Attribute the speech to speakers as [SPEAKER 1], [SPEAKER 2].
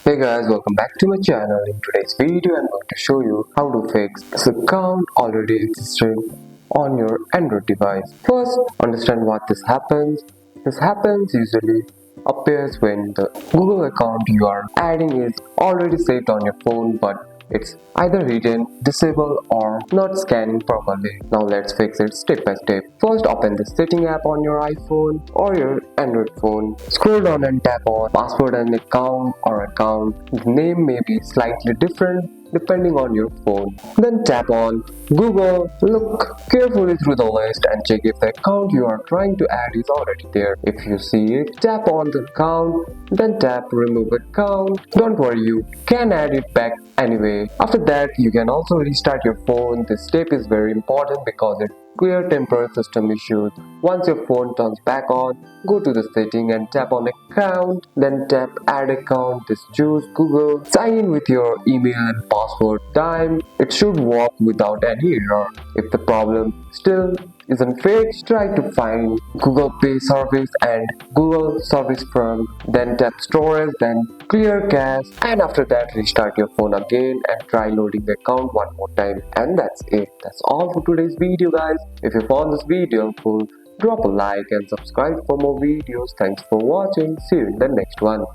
[SPEAKER 1] Hey guys, welcome back to my channel. In today's video, I'm going to show you how to fix this account already existing on your Android device. First, understand what this happens. This happens usually appears when the Google account you are adding is already saved on your phone, but it's either hidden, disabled, or not scanning properly. Now let's fix it step by step. First, open the setting app on your iPhone or your Android phone. Scroll down and tap on password and account or account. The name may be slightly different depending on your phone. Then tap on Google. Look carefully through the list and check if the account you are trying to add is already there. If you see it, tap on the account, then tap remove account. Don't worry, you can add it back anyway. After that, you can also restart your phone. This step is very important because it clears temporary system issues. Once your phone turns back on, go to the setting and tap on account, then tap add account. This choose Google. Sign in with your email and password. Time it should work without any error. If the problem still isn't fixed, try to find Google Pay service and Google service from, then tap storage, then clear cache, and after that restart your phone again and try loading the account one more time. And that's it. That's all for today's video, guys. If you found this video helpful, drop a like and subscribe for more videos. Thanks for watching. See you in the next one.